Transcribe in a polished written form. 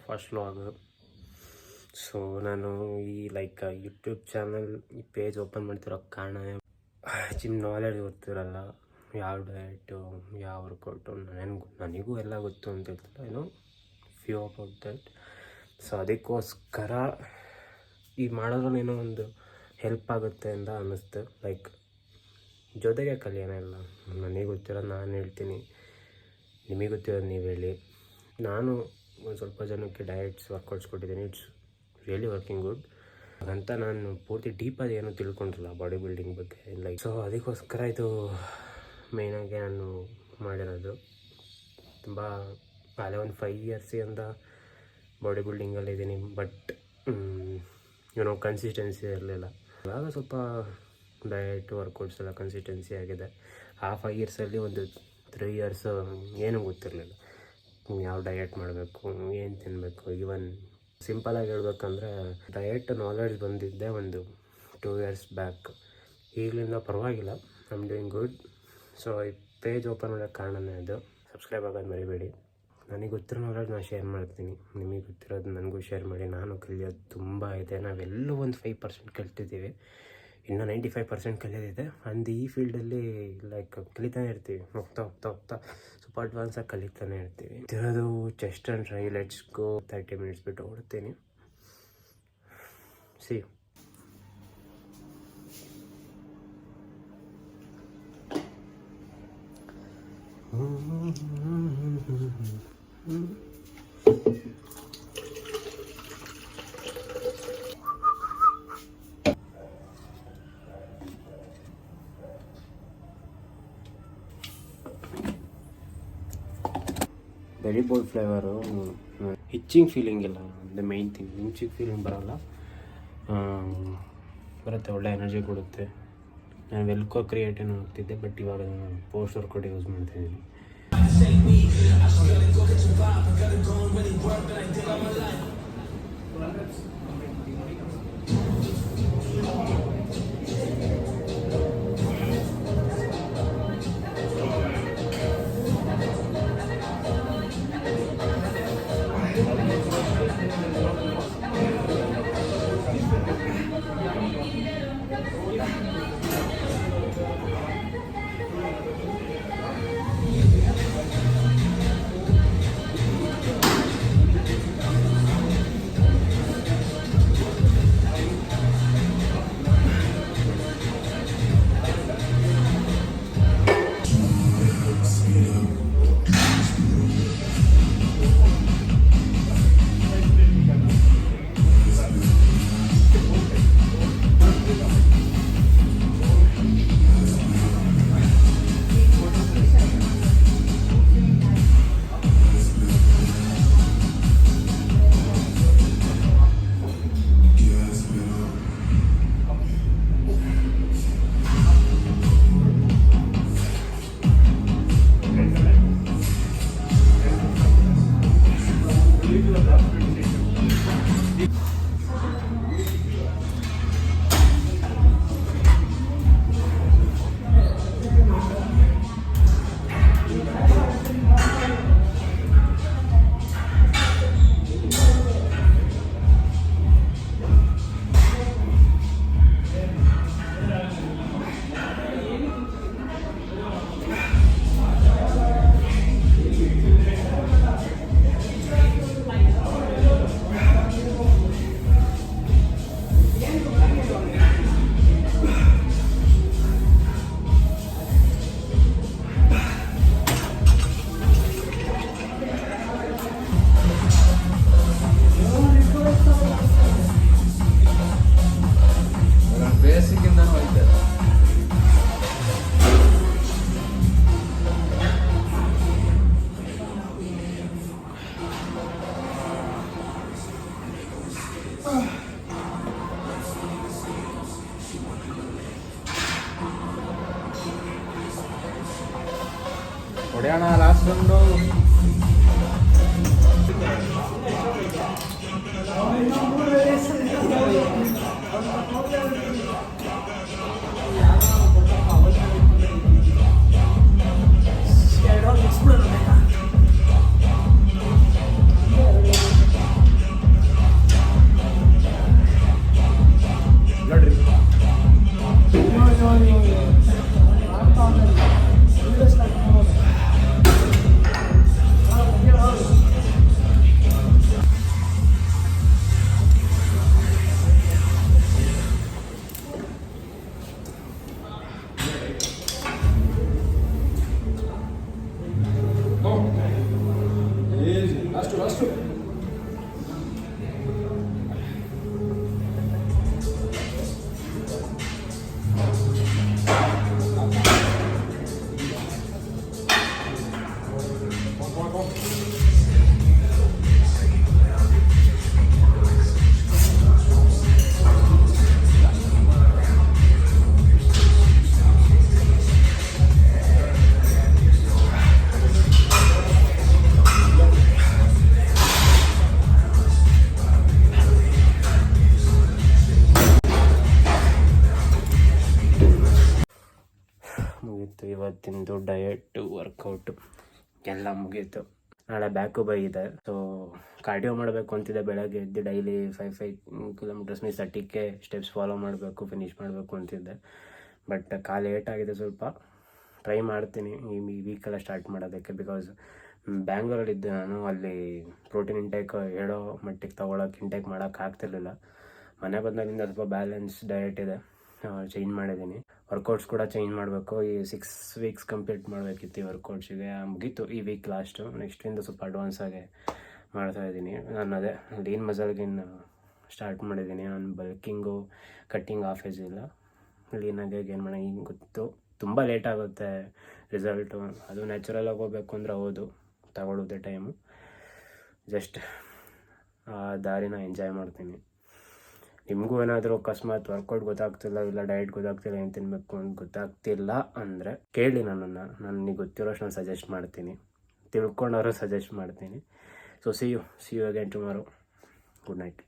First vlog. So ನಾನು ಈ YouTube channel ಈ ಪೇಜ್ ಓಪನ್ ಮಾಡ್ತಿರೋ ಕಾರಣ ಜಿಮ್ ನಾಲೆಡ್ಜ್ ಗೊತ್ತಿರಲ್ಲ, ಯಾವ ಡಯಟು ಯಾವ ವರ್ಕೌಟು ನನಗೂ ಎಲ್ಲ ಗೊತ್ತು ಅಂತ ಹೇಳ್ತಿಲ್ಲ, ಏನೋ ಫ್ಯೂ ಅಬೌಟ್ ದಟ್. ಸೊ ಅದಕ್ಕೋಸ್ಕರ ಈ ಮಾಡೋದ್ರಲ್ಲಿ ಏನೋ ಒಂದು ಹೆಲ್ಪ್ ಆಗುತ್ತೆ ಅಂತ ಅನ್ನಿಸ್ತು. ಜೊತೆಗೆ ಕಲಿಯೋಣ ಎಲ್ಲ. ನನಗೆ ಗೊತ್ತಿರೋದು ನಾನು ಹೇಳ್ತೀನಿ, ನಿಮಗೆ ಗೊತ್ತಿರೋದು ನೀವು ಹೇಳಿ. ನಾನು ಒಂದು ಸ್ವಲ್ಪ ಜನಕ್ಕೆ ಡಯಟ್ಸ್ ವರ್ಕೌಟ್ಸ್ ಕೊಟ್ಟಿದ್ದೀನಿ, ಇಟ್ಸ್ ರಿಯಲಿ ವರ್ಕಿಂಗ್ ಗುಡ್ ಅಂತ. ನಾನು ಪೂರ್ತಿ ಡೀಪಾಗಿ ಏನೂ ತಿಳ್ಕೊಂಡಿಲ್ಲ ಬಾಡಿ ಬಿಲ್ಡಿಂಗ್ ಬಗ್ಗೆ. ಸೊ ಅದಕ್ಕೋಸ್ಕರ ಇದು ಮೇಯ್ನಾಗಿ ನಾನು ಮಾಡಿರೋದು. ತುಂಬ ಅಲ್ಲೇ ಒಂದು 5 ಇಯರ್ಸಿಂದ ಬಾಡಿ ಬಿಲ್ಡಿಂಗಲ್ಲಿ ಇದ್ದೀನಿ. ಬಟ್ ಏನೋ ಕನ್ಸಿಸ್ಟೆನ್ಸಿ ಇರಲಿಲ್ಲ. ಇವಾಗ ಸ್ವಲ್ಪ ಡಯಟ್ ವರ್ಕೌಟ್ಸ್ ಎಲ್ಲ ಕನ್ಸಿಸ್ಟೆನ್ಸಿ ಆಗಿದೆ. ಆ 5 ಇಯರ್ಸಲ್ಲಿ ಒಂದು 3 ಇಯರ್ಸ್ ಏನೂ ಗೊತ್ತಿರಲಿಲ್ಲ, ಯಾವ ಡಯಟ್ ಮಾಡಬೇಕು, ಏನು ತಿನ್ನಬೇಕು. ಈವನ್ ಸಿಂಪಲಾಗಿ ಹೇಳ್ಬೇಕಂದ್ರೆ ಡಯಟ್ ನಾಲೆಡ್ಜ್ ಬಂದಿದ್ದೆ ಒಂದು 2 ಇಯರ್ಸ್ ಬ್ಯಾಕ್. ಈಗಲಿಂದ ಪರವಾಗಿಲ್ಲ, I am doing good. So ಈ ಪೇಜ್ ಓಪನ್ ಮಾಡೋಕ್ಕೆ ಕಾರಣನೇ ಅದು. ಸಬ್ಸ್ಕ್ರೈಬ್ ಆಗೋದು ಮರಿಬೇಡಿ. ನನಗೆ ಗೊತ್ತಿರೋ ನಾಲೆಡ್ಜ್ ನಾನು ಶೇರ್ ಮಾಡ್ತೀನಿ, ನಿಮಗೆ ಗೊತ್ತಿರೋದು ನನಗೂ ಶೇರ್ ಮಾಡಿ. ನಾನು ಕಲಿಯೋದು ತುಂಬ ಇದೆ. ನಾವೆಲ್ಲೂ ಒಂದು 5% ಕಲ್ತಿದ್ದೀವಿ, ಇನ್ನೂ 95% ಕಲಿಯೋದಿದೆ. ಅಂದ್ ಈ ಫೀಲ್ಡಲ್ಲಿ ಕಲಿತಾನೆ ಇರ್ತೀವಿ, ಹೋಗ್ತಾ ಸ್ವಲ್ಪ ಅಡ್ವಾನ್ಸಾಗಿ ಕಲಿತಾನೆ ಇರ್ತೀವಿ. ಇರೋದು chest and tri. Let's go. 30 minutes ಬಿಟ್ಟು ಓಡ್ತೀನಿ. See very bold flavour. Itching feeling ಇಲ್ಲ, the main thing. Itching feeling ಬರೋಲ್ಲ, ಬರುತ್ತೆ, ಒಳ್ಳೆ ಎನರ್ಜಿ ಕೊಡುತ್ತೆ. ನಾನು ವೆಲ್ಕೋ ಕ್ರಿಯೇಟಿವ್ ಹೋಗ್ತಿದ್ದೆ, ಬಟ್ ಇವಾಗ ನಾನು ಪೋಸ್ಟ್ ವರ್ಕೌಟ್ ಯೂಸ್ ಮಾಡ್ತಿದ್ದೀನಿ. ಹೊಡೆಯೋಣ ಲಾಸ್ಟ್ ಒಂದು. ಮುಗೀತು ಇವತ್ತಿಂದು ಡಯಟು ವರ್ಕೌಟು ಎಲ್ಲ ಮುಗೀತು. ನಾಳೆ ಬ್ಯಾಕು ಬೈ ಇದೆ. ಸೊ ಕಾರ್ಡಿಯೋ ಮಾಡಬೇಕು ಅಂತಿದೆ. ಬೆಳಗ್ಗೆ ಎದ್ದು daily 5 kilometres means 30K steps follow ಮಾಡಬೇಕು, ಫಿನಿಷ್ ಮಾಡಬೇಕು ಅಂತಿದ್ದೆ. ಬಟ್ ಲೇಟ್ ಆಗಿದೆ ಸ್ವಲ್ಪ. ಟ್ರೈ ಮಾಡ್ತೀನಿ ಈ ವೀಕೆಲ್ಲ ಸ್ಟಾರ್ಟ್ ಮಾಡೋದಕ್ಕೆ. ಬಿಕಾಸ್ ಬ್ಯಾಂಗ್ಳೂರಲ್ಲಿದ್ದೆ ನಾನು. ಅಲ್ಲಿ ಪ್ರೋಟೀನ್ ಇಂಟೇಕ್ ಹೇಳೋ ಮಟ್ಟಿಗೆ ತೊಗೊಳಕ್ಕೆ ಇಂಟೇಕ್ ಮಾಡೋಕ್ಕೆ ಆಗ್ತಿರ್ಲಿಲ್ಲ. ಮನೆ ಬಂದಾಗಿಂದ ಸ್ವಲ್ಪ ಬ್ಯಾಲೆನ್ಸ್ ಡಯಟ್ ಇದೆ, ಚೇಂಜ್ ಮಾಡಿದ್ದೀನಿ. ವರ್ಕೌಟ್ಸ್ ಕೂಡ ಚೇಂಜ್ ಮಾಡಬೇಕು. ಈ 6 ವೀಕ್ಸ್ ಕಂಪ್ಲೀಟ್ ಮಾಡಬೇಕಿತ್ತು ಈ ವರ್ಕೌಟ್ಸಿಗೆ. ಮುಗೀತು ಈ ವೀಕ್ ಲಾಸ್ಟು. ನೆಕ್ಸ್ಟಿಂದ ಸ್ವಲ್ಪ ಅಡ್ವಾನ್ಸಾಗಿ ಮಾಡ್ತಾಯಿದ್ದೀನಿ. ನಾನು ಅದೇ ಲೀನ್ ಮಸಲ್ಗಿನ್ ಸ್ಟಾರ್ಟ್ ಮಾಡಿದ್ದೀನಿ. ನಾನು ಬಲ್ಕಿಂಗು ಕಟ್ಟಿಂಗ್ ಆಫ್ ಏಜ್ ಇಲ್ಲ, ಲೀನಾಗೆ ಗೇನ್ ಮಾಡೋಣ. ಹಿಂಗೆ ಗೊತ್ತು ತುಂಬ ಲೇಟ್ ಆಗುತ್ತೆ ರಿಸಲ್ಟು. ಅದು ನ್ಯಾಚುರಲಾಗಿ ಹೋಗ್ಬೇಕು ಅಂದರೆ ಹೌದು ತಗೊಳ್ಳೋದೇ ಟೈಮು. ಜಸ್ಟ್ ಆ ದಾರಿನ ಎಂಜಾಯ್ ಮಾಡ್ತೀನಿ. ನಿಮಗೂ ಏನಾದರೂ ಅಕಸ್ಮಾತ್ ವರ್ಕೌಟ್ ಗೊತ್ತಾಗ್ತಿಲ್ಲ, ಇಲ್ಲ ಡಯಟ್ ಗೊತ್ತಾಗ್ತಿಲ್ಲ, ಏನು ತಿನ್ನಬೇಕು ಅಂತ ಗೊತ್ತಾಗ್ತಿಲ್ಲ ಅಂದರೆ ಕೇಳಿ ನನ್ನನ್ನು. ನನಗೆ ಗೊತ್ತಿರೋಷ್ಟು ನಾನು ಸಜೆಸ್ಟ್ ಮಾಡ್ತೀನಿ, ತಿಳ್ಕೊಂಡವರು ಸಜೆಸ್ಟ್ ಮಾಡ್ತೀನಿ. So see you again tomorrow. Good night.